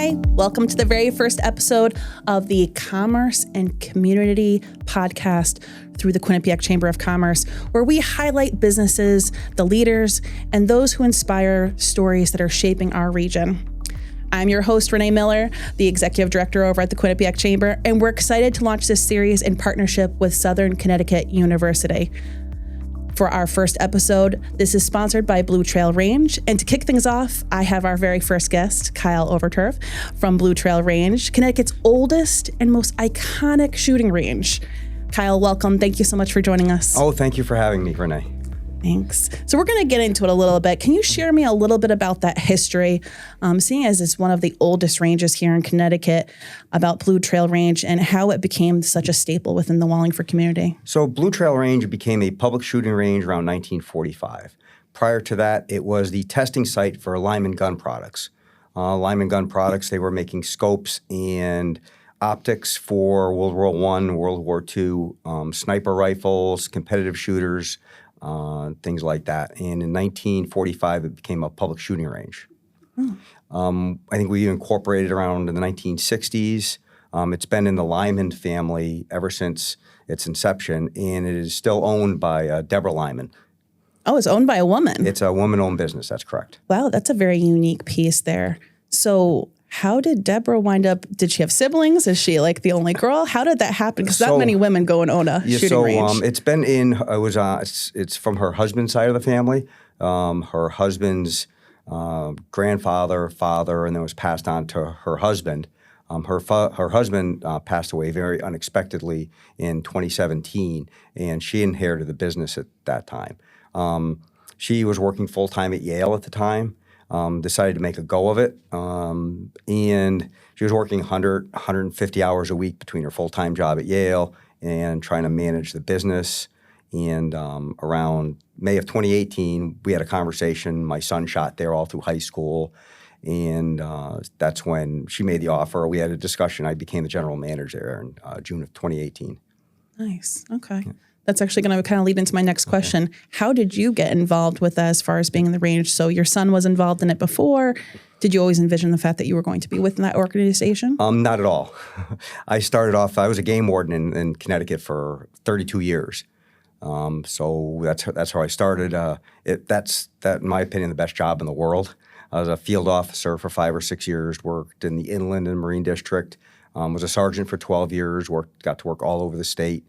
Hi, welcome to the very first episode of the Commerce and Community Podcast through the Quinnipiac Chamber of Commerce, where we highlight businesses, the leaders, and those who inspire stories that are shaping our region. I'm your host, Renee Miller, the Executive Director over at the Quinnipiac Chamber, and we're excited to launch this series in partnership with Southern Connecticut University. For our first episode, this is sponsored by Blue Trail Range. And to kick things off, I have our very first guest, Kyle Overturf from Blue Trail Range, Connecticut's oldest and most iconic shooting range. Kyle, welcome. Thank you so much for joining us. Oh, thank you for having me, Renee. Thanks. So we're going to get into it a little bit. Can you share me a little bit about that history, seeing as it's one of the oldest ranges here in Connecticut, about Blue Trail Range and how it became such a staple within the Wallingford community? So Blue Trail Range became a public shooting range around 1945. Prior to that, it was the testing site for Lyman Gun Products. Lyman Gun Products, they were making scopes and optics for World War I, World War II, sniper rifles, competitive shooters, things like that. And in 1945, it became a public shooting range. I think we incorporated around in the 1960s. It's been in the Lyman family ever since its inception, and it is still owned by Deborah Lyman. Oh, it's owned by a woman. It's a woman-owned business. That's correct. Wow, that's a very unique piece there. So how did Deborah wind up? Did she have siblings? Is she like the only girl? How did that happen? Because that many women go and own a shooting range. It's been in. It's from her husband's side of the family. Her husband's grandfather, father, and then was passed on to her husband. Her husband passed away very unexpectedly in 2017, and she inherited the business at that time. She was working full time at Yale at the time. Decided to make a go of it, and she was working 150 hours a week between her full-time job at Yale and trying to manage the business. And around May of 2018, we had a conversation. My son shot there all through high school, and that's when she made the offer. We had a discussion. I became the general manager there in June of 2018. Nice. Okay. Yeah. That's actually going to kind of lead into my next question. Okay. How did you get involved with that as far as being in the range? So your son was involved in it before. Did you always envision the fact that you were going to be within that organization? Not at all. I started off, I was a game warden in Connecticut for 32 years. So that's how I started. That's, in my opinion, the best job in the world. I was a field officer for 5 or 6 years, worked in the Inland and Marine District, was a sergeant for 12 years, got to work all over the state.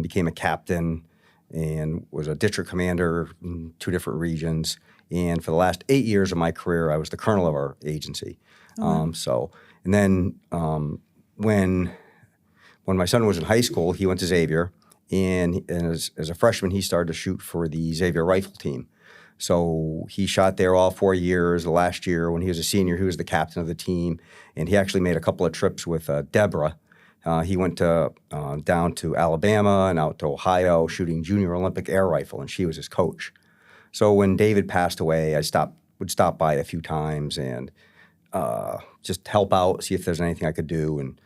Became a captain and was a district commander in 2 different regions. And for the last 8 years of my career, I was the colonel of our agency. And then when my son was in high school, he went to Xavier. And as a freshman, he started to shoot for the Xavier rifle team. So he shot there all 4 years. The last year, when he was a senior, he was the captain of the team. And he actually made a couple of trips with Deborah. He went down to Alabama and out to Ohio shooting junior Olympic air rifle, and she was his coach. So when David passed away, I would stop by a few times and just help out, see if there's anything I could do. And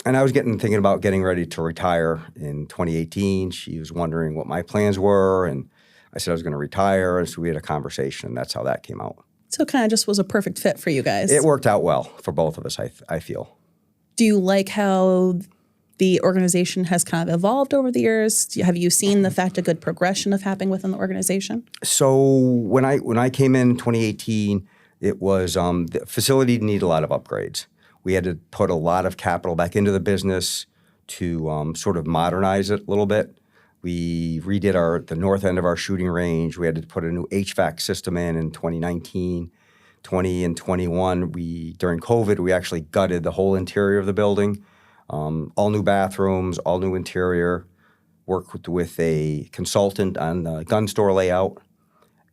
I was thinking about getting ready to retire in 2018. She was wondering what my plans were, and I said I was going to retire, and so we had a conversation, and that's how that came out. So it kind of just was a perfect fit for you guys. It worked out well for both of us, I feel. Do you like how the organization has kind of evolved over the years? Have you seen the fact a good progression of happening within the organization? So when I came in 2018, it was the facility needed a lot of upgrades. We had to put a lot of capital back into the business to sort of modernize it a little bit. We redid the north end of our shooting range. We had to put a new HVAC system in 2019. 20 and 21, during COVID, we actually gutted the whole interior of the building. All new bathrooms, all new interior, worked with a consultant on the gun store layout.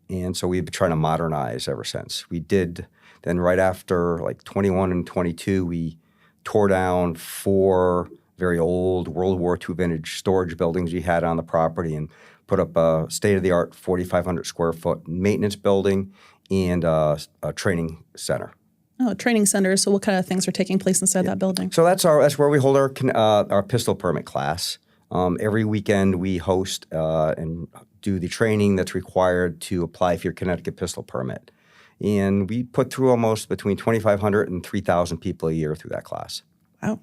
And so we've been trying to modernize ever since. We did, then right after like 21 and 22, we tore down 4 very old World War II vintage storage buildings we had on the property and put up a state-of-the-art 4,500 square foot maintenance building and a training center. Oh, a training center. So what kind of things are taking place inside that building? So that's where we hold our pistol permit class. Every weekend we host and do the training that's required to apply for your Connecticut pistol permit. And we put through almost between 2,500 and 3,000 people a year through that class. Wow.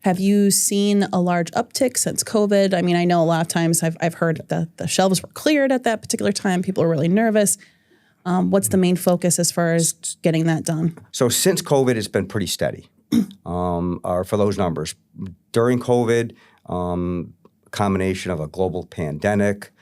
Have you seen a large uptick since COVID? I mean, I know a lot of times I've heard that the shelves were cleared at that particular time. People were really nervous. What's the main focus as far as getting that done? So since COVID, it's been pretty steady for those numbers. During COVID, combination of a global pandemic,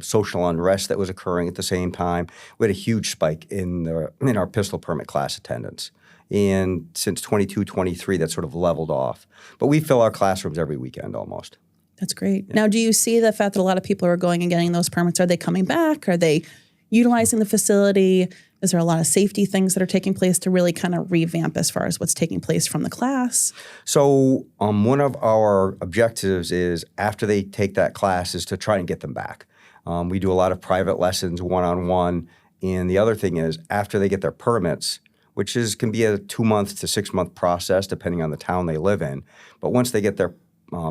social unrest that was occurring at the same time, we had a huge spike in our pistol permit class attendance. And since 22, 23, that sort of leveled off. But we fill our classrooms every weekend almost. That's great. Yeah. Now, do you see the fact that a lot of people are going and getting those permits? Are they coming back? Are they utilizing the facility? Is there a lot of safety things that are taking place to really kind of revamp as far as what's taking place from the class? So one of our objectives is after they take that class is to try and get them back. We do a lot of private lessons, one-on-one. And the other thing is after they get their permits, which can be a 2-month to 6-month process depending on the town they live in. But once they get their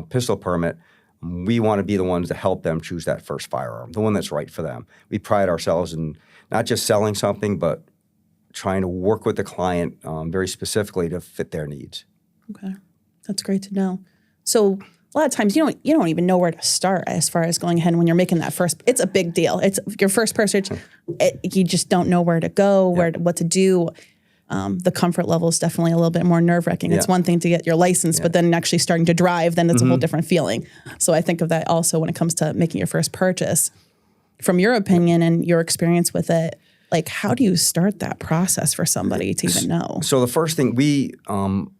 pistol permit, we want to be the ones to help them choose that first firearm, the one that's right for them. We pride ourselves in not just selling something, but trying to work with the client very specifically to fit their needs. Okay, that's great to know. So a lot of times you don't even know where to start as far as going ahead and when you're making that first. It's a big deal. It's your first purchase. You just don't know where to go, what to do. The comfort level is definitely a little bit more nerve-wracking. It's one thing to get your license, but then actually starting to drive, then it's a whole different feeling. So I think of that also when it comes to making your first purchase. From your opinion and your experience with it, like how do you start that process for somebody to even know? So the first thing I don't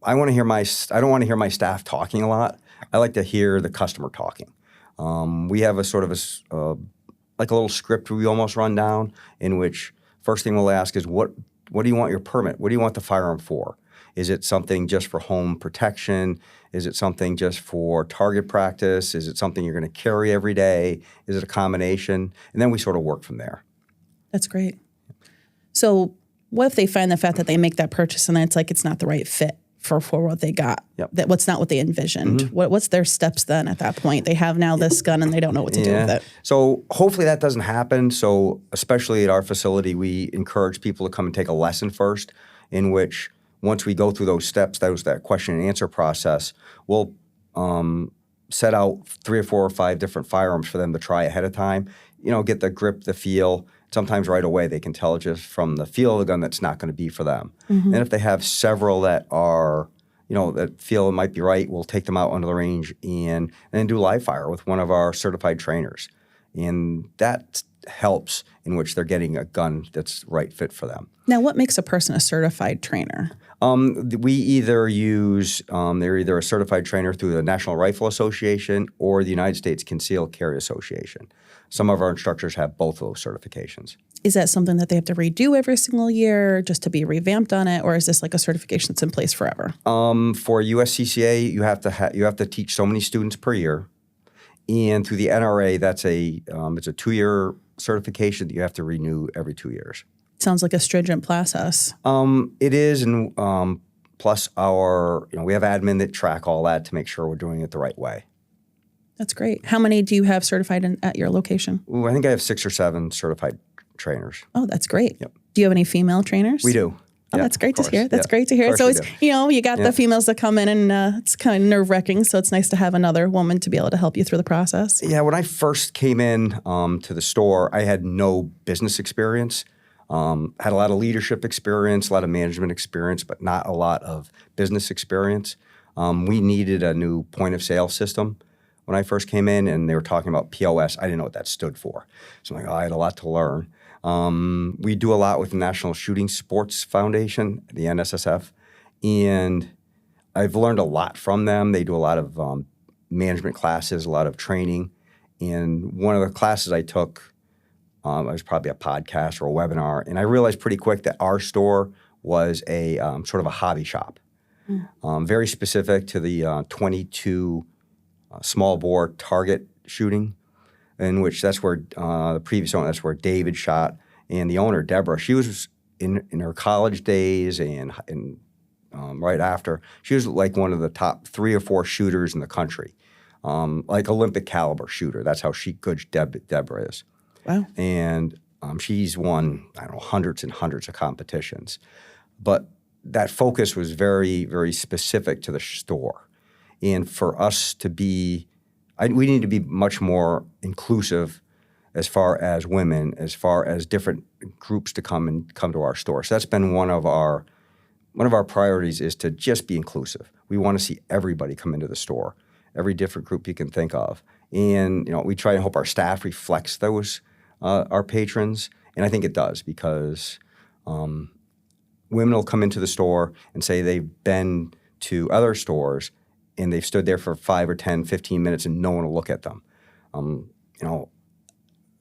want to hear my staff talking a lot. I like to hear the customer talking. We have a sort of like a little script we almost run down in which first thing we'll ask is what do you want your permit? What do you want the firearm for? Is it something just for home protection? Is it something just for target practice? Is it something you're going to carry every day? Is it a combination? And then we sort of work from there. That's great. So what if they find the fact that they make that purchase and then it's not the right fit for what they got? Yep. What's not what they envisioned? What's their steps then at that point? They have now this gun and they don't know what to do with it. So hopefully that doesn't happen. So especially at our facility, we encourage people to come and take a lesson first in which once we go through those steps, that question and answer process, we'll set out 3 or 4 or 5 different firearms for them to try ahead of time, get the grip, the feel. Sometimes right away they can tell just from the feel of the gun that's not going to be for them. And if they have several that are, that feel it might be right, we'll take them out under the range and then do live fire with one of our certified trainers. And that helps in which they're getting a gun that's right fit for them. Now, what makes a person a certified trainer? We either use, they're either a certified trainer through the National Rifle Association or the United States Concealed Carry Association. Some of our instructors have both of those certifications. Is that something that they have to redo every single year just to be revamped on it, or is this like a certification that's in place forever? For USCCA, you have to teach so many students per year, and through the NRA, it's a 2-year certification that you have to renew every 2 years. Sounds like a stringent process. It is, and plus we have admin that track all that to make sure we're doing it the right way. That's great. How many do you have certified at your location? Ooh, I think I have 6 or 7 certified trainers. Oh, that's great. Yep. Do you have any female trainers? We do. Oh, yeah, that's great to hear. That's great to hear. So it's, you got the females that come in and it's kind of nerve-wracking. So it's nice to have another woman to be able to help you through the process. Yeah, when I first came in to the store, I had no business experience. Had a lot of leadership experience, a lot of management experience, but not a lot of business experience. We needed a new point of sale system when I first came in, and they were talking about POS. I didn't know what that stood for. So I'm like, I had a lot to learn. We do a lot with the National Shooting Sports Foundation, the NSSF, and I've learned a lot from them. They do a lot of management classes, a lot of training. And one of the classes I took, it was probably a podcast or a webinar, and I realized pretty quick that our store was a sort of a hobby shop, very specific to the 22 small bore target shooting, in which that's where the previous owner, that's where David shot, and the owner, Deborah, she was in her college days and right after, she was like one of the top 3 or 4 shooters in the country, like Olympic caliber shooter. That's how good Deborah is. Wow. And She's won, I don't know, hundreds and hundreds of competitions. But that focus was very, very specific to the store. And for us to be, we need to be much more inclusive as far as women, as far as different groups to come to our store. So that's been one of our priorities, is to just be inclusive. We want to see everybody come into the store, every different group you can think of. And we try and hope our staff reflects those, our patrons. And I think it does, because women will come into the store and say they've been to other stores and they've stood there for 5 or 10, 15 minutes and no one will look at them.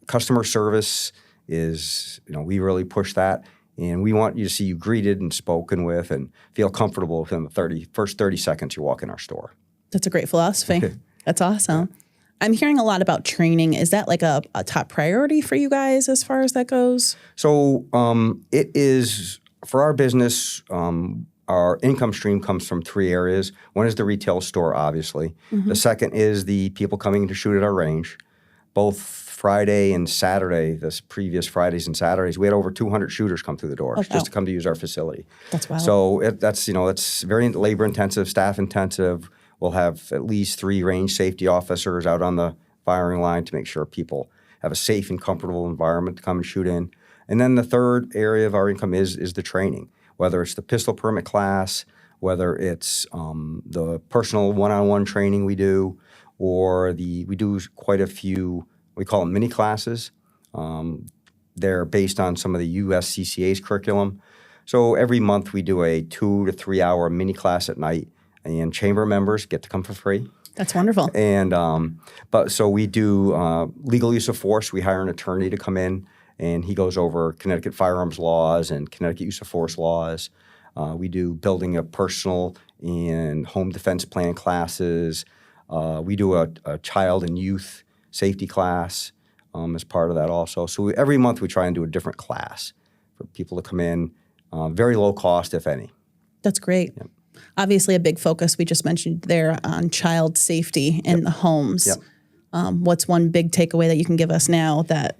Customer service is, we really push that. And we want you to see you greeted and spoken with and feel comfortable within the first 30 seconds you walk in our store. That's a great philosophy. That's awesome. I'm hearing a lot about training. Is that like a top priority for you guys as far as that goes? So it is, for our business, our income stream comes from 3 areas. One is the retail store, obviously. Mm-hmm. The second is the people coming to shoot at our range. Both Friday and Saturday, this previous Fridays and Saturdays, we had over 200 shooters come through the doors just to come to use our facility. That's wild. So that's very labor intensive, staff intensive. We'll have at least 3 range safety officers out on the firing line to make sure people have a safe and comfortable environment to come and shoot in. And then the third area of our income is the training, whether it's the pistol permit class, whether it's the personal one-on-one training we do, or we do quite a few, we call them mini classes. They're based on some of the USCCA's curriculum. So every month we do a 2 to 3 hour mini class at night, and chamber members get to come for free. That's wonderful. And so we do legal use of force. We hire an attorney to come in, and he goes over Connecticut firearms laws and Connecticut use of force laws. We do building a personal and home defense plan classes. We do a child and youth safety class as part of that also. So every month we try and do a different class for people to come in, very low cost, if any. That's great. Yep. Obviously a big focus we just mentioned there on child safety in the homes. Yep. What's one big takeaway that you can give us now that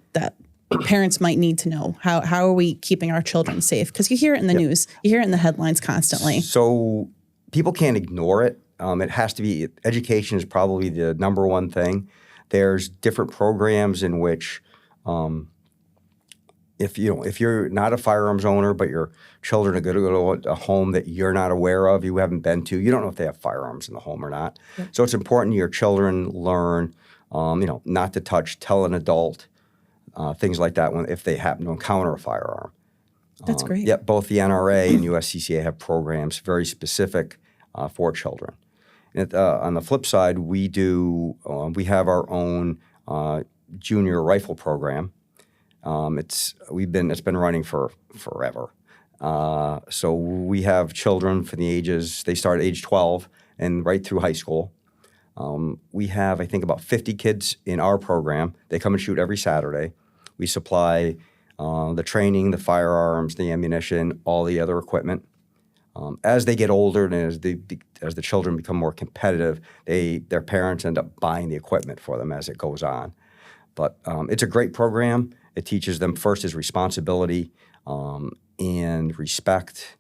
parents might need to know? How are we keeping our children safe? Because you hear it in the news. You hear it in the headlines constantly. So people can't ignore it. It has to be, education is probably the number one thing. There's different programs in which if you're not a firearms owner, but your children are going to go to a home that you're not aware of, you haven't been to, you don't know if they have firearms in the home or not. Yep. So it's important your children learn, not to touch, tell an adult, things like that if they happen to encounter a firearm. That's great. Yep, both the NRA and USCCA have programs very specific for children. And on the flip side, we have our own junior rifle program. It's been running for forever. So we have children from the ages, they start at age 12 and right through high school. We have, I think, about 50 kids in our program. They come and shoot every Saturday. We supply the training, the firearms, the ammunition, all the other equipment. As they get older and as the children become more competitive, their parents end up buying the equipment for them as it goes on. But it's a great program. It teaches them first is responsibility and respect,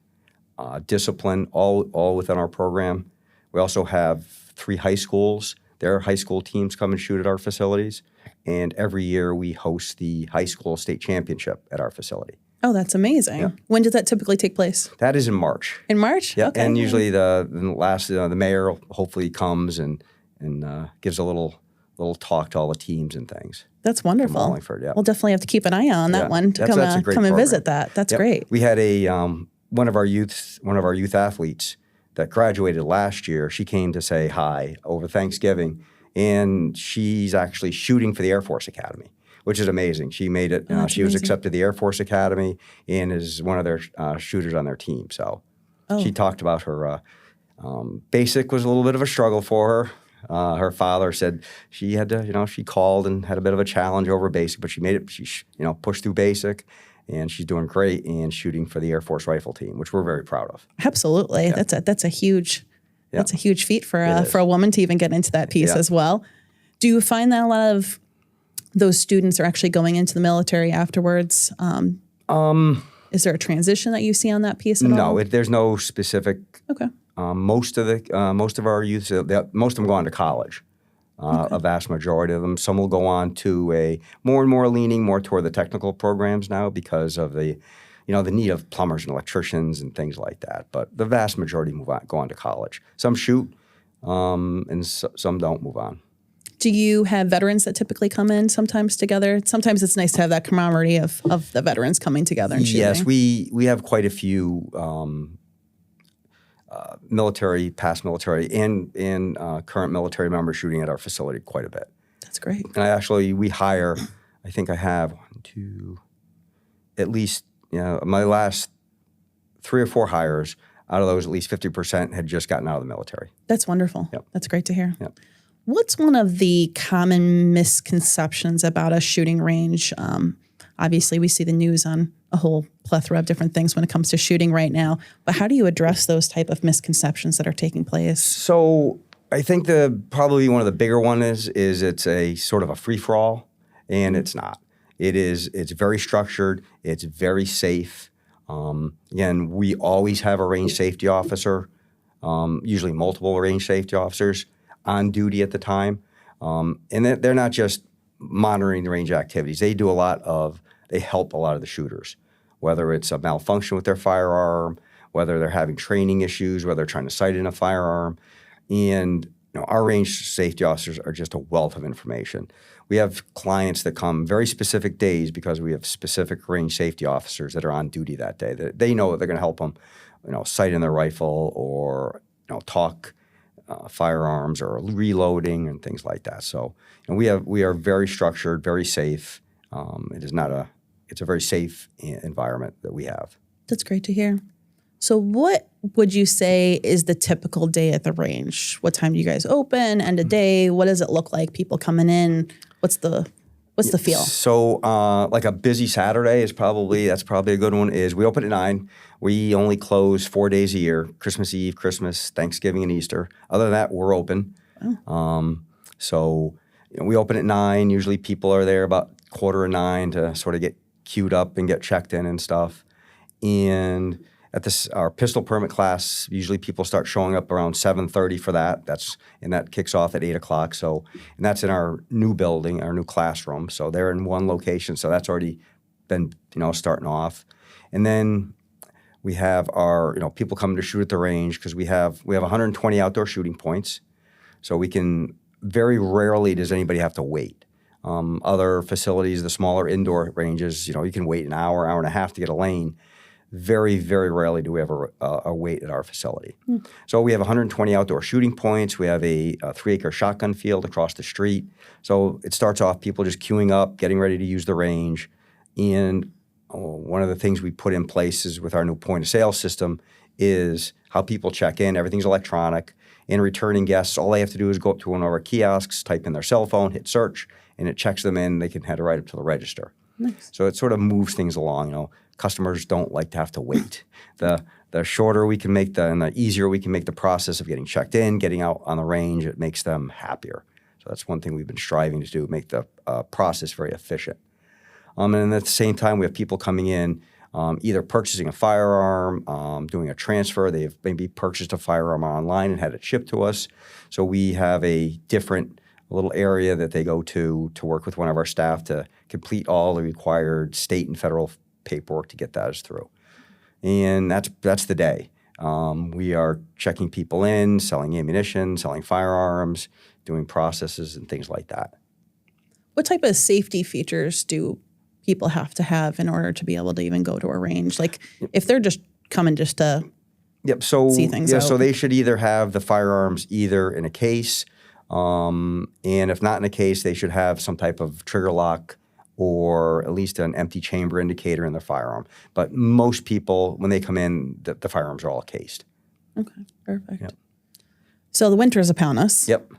discipline, all within our program. We also have 3 high schools. Their high school teams come and shoot at our facilities. And every year we host the high school state championship at our facility. Oh, that's amazing. Yeah. When does that typically take place? That is in March. In March? Yeah, okay. And usually the mayor hopefully comes and gives a little talk to all the teams and things. That's wonderful. From Wallingford, yeah. We'll definitely have to keep an eye on that one to come and visit that. That's great. We had one of our youth athletes that graduated last year. She came to say hi over Thanksgiving, and she's actually shooting for the Air Force Academy, which is amazing. She made it. She was accepted to the Air Force Academy and is one of their shooters on their team. So she talked about her basic was a little bit of a struggle for her. Her father said she had to, she called and had a bit of a challenge over basic, but she made it. She, pushed through basic, and she's doing great and shooting for the Air Force rifle team, which we're very proud of. Absolutely, yeah. That's a huge feat for a woman to even get into that piece as well. Do you find that a lot of those students are actually going into the military afterwards? Is there a transition that you see on that piece at all? No, there's no specific. Okay. Most of our youth, most of them go on to college. A vast majority of them. Some will go on to a more and more leaning more toward the technical programs now because of the need of plumbers and electricians and things like that. But the vast majority go on to college. Some shoot, and some don't move on. Do you have veterans that typically come in sometimes together? Sometimes it's nice to have that camaraderie of the veterans coming together and shooting. Yes, we have quite a few past military, and current military members shooting at our facility quite a bit. That's great. And we hire, I think I have at least, my last 3 or 4 hires, out of those, at least 50% had just gotten out of the military. That's wonderful. Yep. That's great to hear. Yep. What's one of the common misconceptions about a shooting range? Obviously, we see the news on a whole plethora of different things when it comes to shooting right now. But how do you address those type of misconceptions that are taking place? So I think probably one of the bigger ones is it's a sort of a free-for-all, and it's not. It's very structured. It's very safe. Again, we always have a range safety officer, usually multiple range safety officers on duty at the time. And they're not just monitoring the range activities. They help a lot of the shooters, whether it's a malfunction with their firearm, whether they're having training issues, whether they're trying to sight in a firearm. And our range safety officers are just a wealth of information. We have clients that come very specific days because we have specific range safety officers that are on duty that day. They know that they're going to help them, sight in their rifle or talk firearms or reloading and things like that. So we are very structured, very safe. It's a very safe environment that we have. That's great to hear. So what would you say is the typical day at the range? What time do you guys open? End of day? What does it look like? People coming in? What's the feel? So like a busy Saturday that's probably a good one, is we open at 9. We only close 4 days a year: Christmas Eve, Christmas, Thanksgiving, and Easter. Other than that, we're open. Oh. So we open at 9. Usually people are there about 8:45 to sort of get queued up and get checked in and stuff. And at our pistol permit class, usually people start showing up around 7:30 for that. That kicks off at 8 o'clock. So, and that's in our new building, our new classroom. So they're in one location. So that's already been, starting off. And then we have our, people coming to shoot at the range because we have 120 outdoor shooting points. So we can, very rarely does anybody have to wait. Other facilities, the smaller indoor ranges, you can wait an hour and a half to get a lane. Very, very rarely do we have a wait at our facility. So we have 120 outdoor shooting points. We have a 3-acre shotgun field across the street. So it starts off people just queuing up, getting ready to use the range. And one of the things we put in place is with our new point-of-sale system is how people check in. Everything's electronic. And returning guests, all they have to do is go up to one of our kiosks, type in their cell phone, hit search, and it checks them in. They can head right up to the register. Nice. So it sort of moves things along. Customers don't like to have to wait. The shorter we can make and the easier we can make the process of getting checked in, getting out on the range, it makes them happier. So that's one thing we've been striving to do, make the process very efficient. And at the same time, we have people coming in, either purchasing a firearm, doing a transfer. They've maybe purchased a firearm online and had it shipped to us. So we have a little area that they go to work with one of our staff to complete all the required state and federal paperwork to get those through. And that's the day. We are checking people in, selling ammunition, selling firearms, doing processes and things like that. What type of safety features do people have to have in order to be able to even go to a range? Like if they're just coming just to see things out. So they should either have the firearms either in a case, and if not in a case, they should have some type of trigger lock or at least an empty chamber indicator in their firearm. But most people, when they come in, the firearms are all cased. Okay, perfect. Yep. So the winter is upon us. Yep.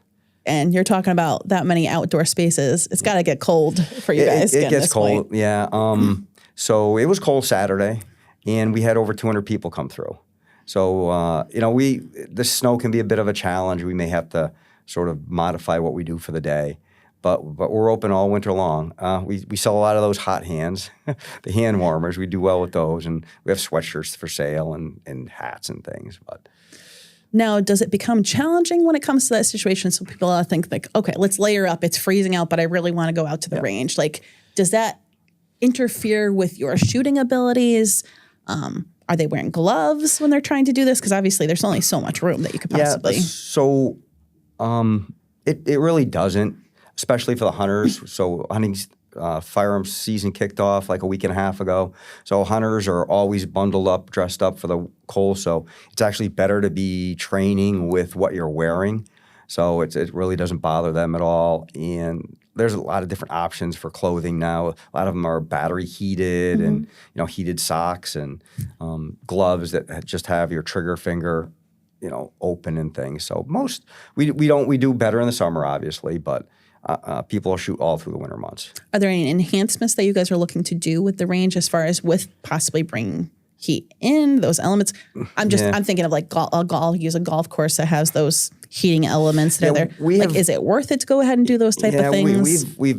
And you're talking about that many outdoor spaces. It's got to get cold for you guys. It gets cold, yeah. So it was cold Saturday, and we had over 200 people come through. So, the snow can be a bit of a challenge. We may have to sort of modify what we do for the day. but we're open all winter long. We sell a lot of those hot hands, the hand warmers. We do well with those, and we have sweatshirts for sale and hats and things. But now, does it become challenging when it comes to that situation? So people think like, okay, let's layer up. It's freezing out, but I really want to go out to the range. Like, does that interfere with your shooting abilities? Are they wearing gloves when they're trying to do this? Because obviously there's only so much room that you could possibly. Yeah, so it really doesn't, especially for the hunters. So hunting firearms season kicked off like a week and a half ago. So hunters are always bundled up, dressed up for the cold. So it's actually better to be training with what you're wearing. So it really doesn't bother them at all. And there's a lot of different options for clothing now. A lot of them are battery heated and heated socks and gloves that just have your trigger finger open and things. So we do better in the summer, obviously, but people shoot all through the winter months. Are there any enhancements that you guys are looking to do with the range as far as with possibly bringing heat in those elements? I'm thinking of like use a golf course that has those heating elements that are there. Is it worth it to go ahead and do those type of things? We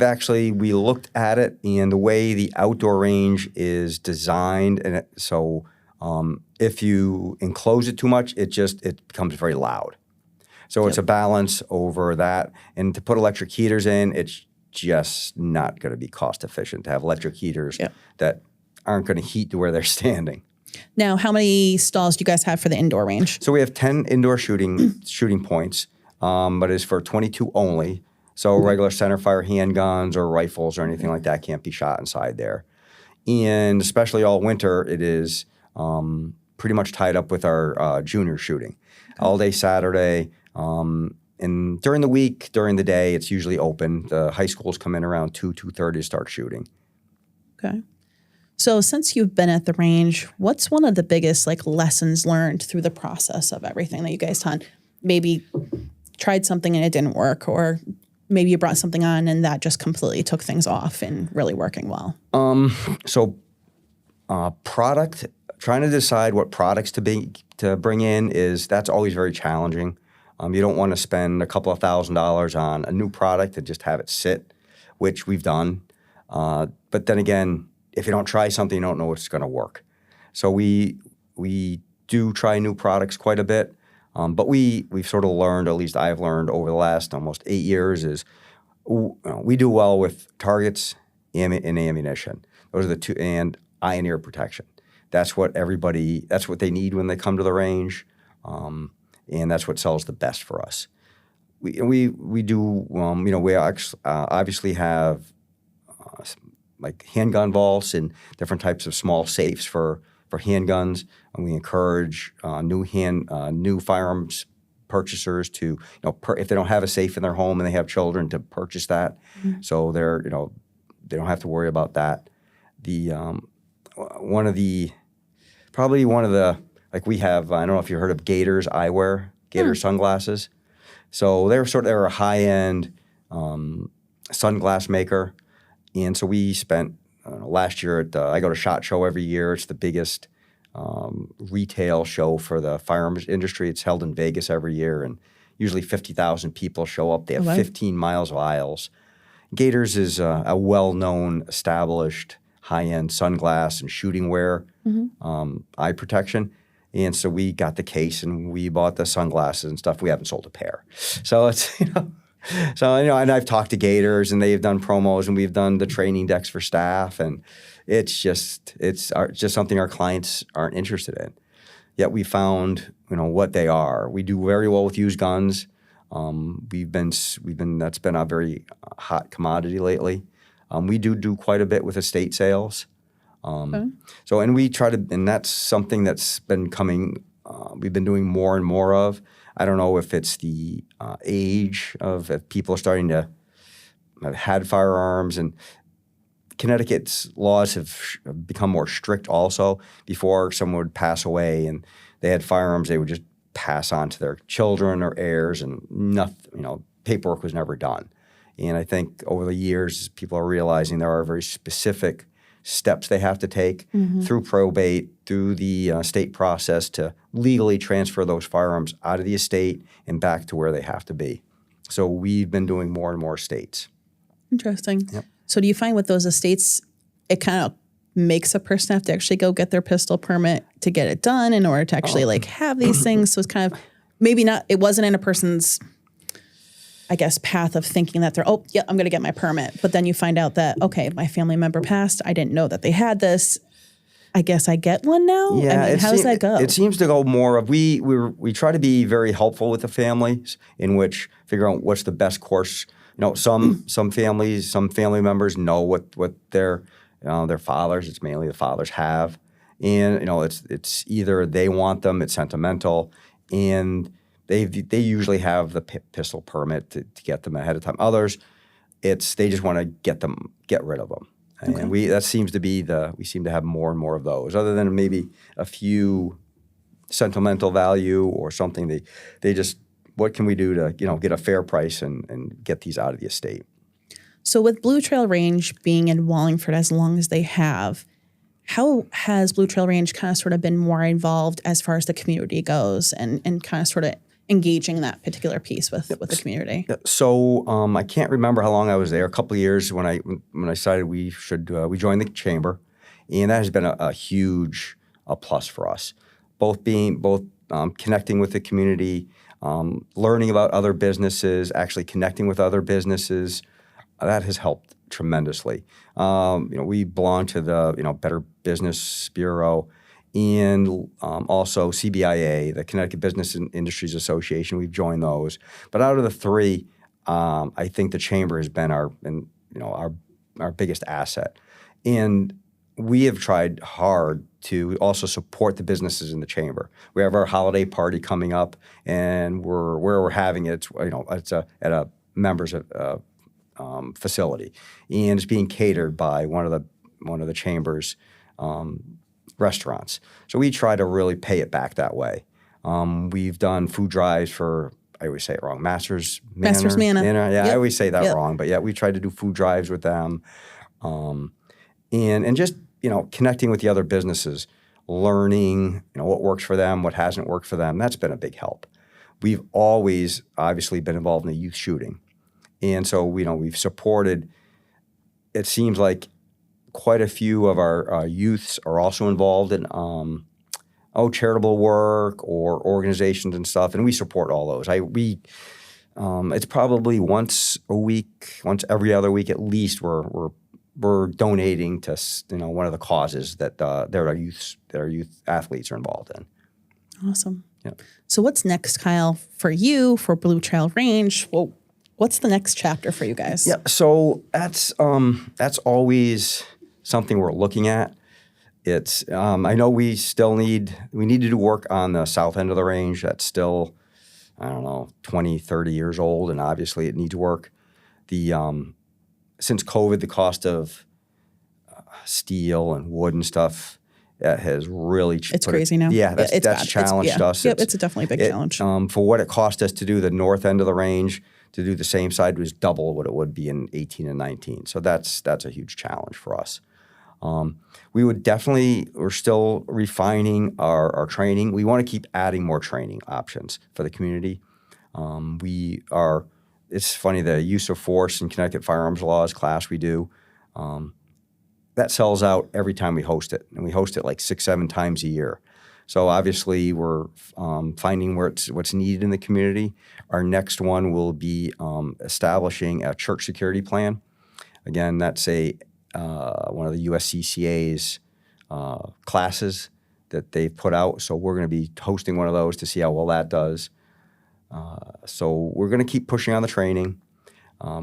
looked at it, and the way the outdoor range is designed, and if you enclose it too much, it becomes very loud. So it's a balance over that. And to put electric heaters in, it's just not going to be cost efficient to have electric heaters that aren't going to heat to where they're standing. Now, how many stalls do you guys have for the indoor range? So we have 10 indoor shooting points, but it's for 22 only. So regular centerfire handguns or rifles or anything like that can't be shot inside there. And especially all winter, it is pretty much tied up with our junior shooting. All day Saturday. And during the week, during the day, it's usually open. The high schools come in around 2:30 to start shooting. Okay. So since you've been at the range, what's one of the biggest lessons learned through the process of everything that you guys done? Maybe tried something and it didn't work, or maybe you brought something on and that just completely took things off and really working well. Product, trying to decide what products to bring in that's always very challenging. You don't want to spend a couple of $1,000s on a new product and just have it sit, which we've done. But then again, if you don't try something, you don't know what's going to work. So we do try new products quite a bit, but we've sort of learned, at least I've learned over the last almost 8 years, is we do well with targets and ammunition. Those are the two, and eye and ear protection. That's what they need when they come to the range, and that's what sells the best for us. We do we obviously have like handgun vaults and different types of small safes for handguns, and we encourage new firearms purchasers to if they don't have a safe in their home and they have children, to purchase that, so they don't have to worry about that. One of the we have, I don't know if you heard of Gator's eyewear, Gator sunglasses. So they're a high-end sunglass maker. And so we spent last year I go to SHOT Show every year. It's the biggest retail show for the firearms industry. It's held in Vegas every year, and usually 50,000 people show up. They have 15 miles of aisles. Gator's is a well-known, established high-end sunglass and shooting wear, eye protection. And so we got the case and we bought the sunglasses and stuff. We haven't sold a pair. So it's, and I've talked to Gators and they've done promos and we've done the training decks for staff, and it's just something our clients aren't interested in. Yet we found, what they are. We do very well with used guns. That's been a very hot commodity lately. We do quite a bit with estate sales. So, and we try to, and that's something that's been coming, we've been doing more and more of. I don't know if it's the age of if people are starting to have had firearms, and Connecticut's laws have become more strict also. Before, someone would pass away and they had firearms, they would just pass on to their children or heirs, and nothing, paperwork was never done. And I think over the years, people are realizing there are very specific steps they have to take through probate, through the state process to legally transfer those firearms out of the estate and back to where they have to be. So we've been doing more and more states. Interesting. Yep. So do you find with those estates, it kind of makes a person have to actually go get their pistol permit to get it done in order to actually like have these things? So it's kind of maybe not, it wasn't in a person's, I guess, path of thinking that they're, oh, yeah, I'm going to get my permit. But then you find out that, okay, my family member passed. I didn't know that they had this. I guess I get one now? Yeah, I mean, how does that go? It seems to go more of we try to be very helpful with the families in which figure out what's the best course. Some families, some family members know what their fathers, it's mainly the fathers, have, and it's either they want them, it's sentimental, and they usually have the pistol permit to get them ahead of time. Others, they just want to get rid of them. And that seems to be we seem to have more and more of those. Other than maybe a few sentimental value or something, they just, what can we do to get a fair price and get these out of the estate? So with Blue Trail Range being in Wallingford as long as they have, how has Blue Trail Range kind of sort of been more involved as far as the community goes and kind of sort of engaging that particular piece with the community? So I can't remember how long I was there. A couple of years when I decided we joined the chamber, and that has been a huge plus for us. Both connecting with the community, learning about other businesses, actually connecting with other businesses, that has helped tremendously. We belong to the Better Business Bureau. And also CBIA, the Connecticut Business and Industries Association. We've joined those. But out of the three, I think the chamber has been our biggest asset. And we have tried hard to also support the businesses in the chamber. We have our holiday party coming up, and where we're having it, it's at a members facility, and it's being catered by one of the chamber's restaurants. So we try to really pay it back that way. We've done food drives for, I always say it wrong, Masters Manor. Yeah, yep. I always say that wrong, but yeah, we try to do food drives with them. And just, connecting with the other businesses, learning, what works for them, what hasn't worked for them. That's been a big help. We've always obviously been involved in the youth shooting. And so, we've supported, it seems like quite a few of our youths are also involved in charitable work or organizations and stuff, and we support all those. It's probably once a week, once every other week at least, we're donating to one of the causes that our youth athletes are involved in. Awesome. Yeah. So what's next, Kyle, for you, for Blue Trail Range? Well, what's the next chapter for you guys? Yeah. So that's always something we're looking at. It's I know we need to do work on the south end of the range. That's still, 20, 30 years old, and obviously it needs work. Since COVID, the cost of steel and wood and stuff has really it's crazy now. Yeah, that's challenged us. Yep, it's a definitely big challenge. For what it cost us to do the north end of the range, to do the same side was double what it would be in 18 and 19. So that's a huge challenge for us. We're still refining our training. We want to keep adding more training options for the community. It's funny, the use of force in Connecticut firearms laws class we do, that sells out every time we host it. And we host it like 6-7 times a year. So obviously we're finding what's needed in the community. Our next one will be establishing a church security plan. Again, that's one of the USCCA's classes that they've put out. So we're going to be hosting one of those to see how well that does. So we're going to keep pushing on the training.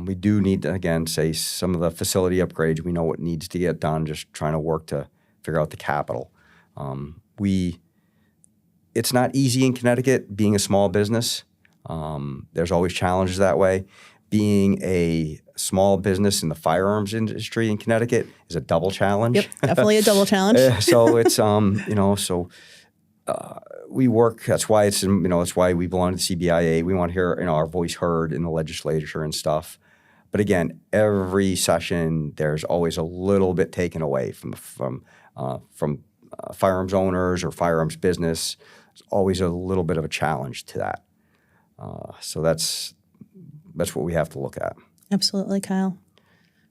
We do need to, again, say some of the facility upgrades. We know what needs to get done, just trying to work to figure out the capital. It's not easy in Connecticut being a small business. There's always challenges that way. Being a small business in the firearms industry in Connecticut is a double challenge. Yep, definitely a double challenge. So it's we work. That's why that's why we belong to the CBIA. We want to hear our voice heard in the legislature and stuff. But again, every session there's always a little bit taken away from firearms owners or firearms business. There's always a little bit of a challenge to that. So that's what we have to look at. Absolutely, Kyle.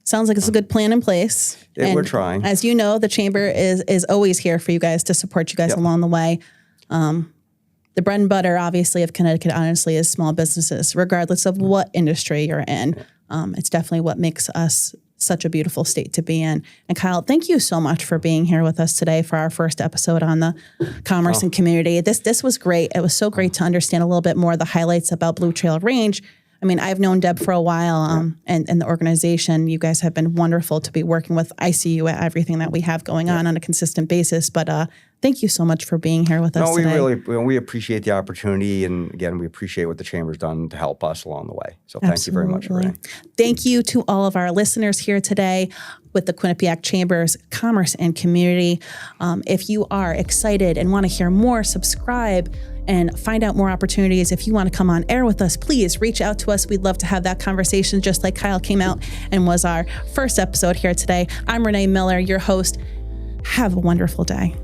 Sounds like it's a good plan in place. Yeah, we're trying. As you know, the Chamber is always here for you guys to support you guys along the way. The bread and butter, obviously, of Connecticut, honestly, is small businesses, regardless of what industry you're in. It's definitely what makes us such a beautiful state to be in. And Kyle, thank you so much for being here with us today for our first episode on the commerce and community. This was great. It was so great to understand a little bit more of the highlights about Blue Trail Range. I mean, I've known Deb for a while, and the organization. You guys have been wonderful to be working with. I see you at everything that we have going on a consistent basis. But thank you so much for being here with us today. We appreciate the opportunity, and again, we appreciate what the Chamber's done to help us along the way. So thank you very much, Renee. Thank you to all of our listeners here today with the Quinnipiac Chamber's Commerce and Community. If you are excited and want to hear more, subscribe and find out more opportunities. If you want to come on air with us, please reach out to us. We'd love to have that conversation, just like Kyle came out and was our first episode here today. I'm Renee Miller, your host. Have a wonderful day.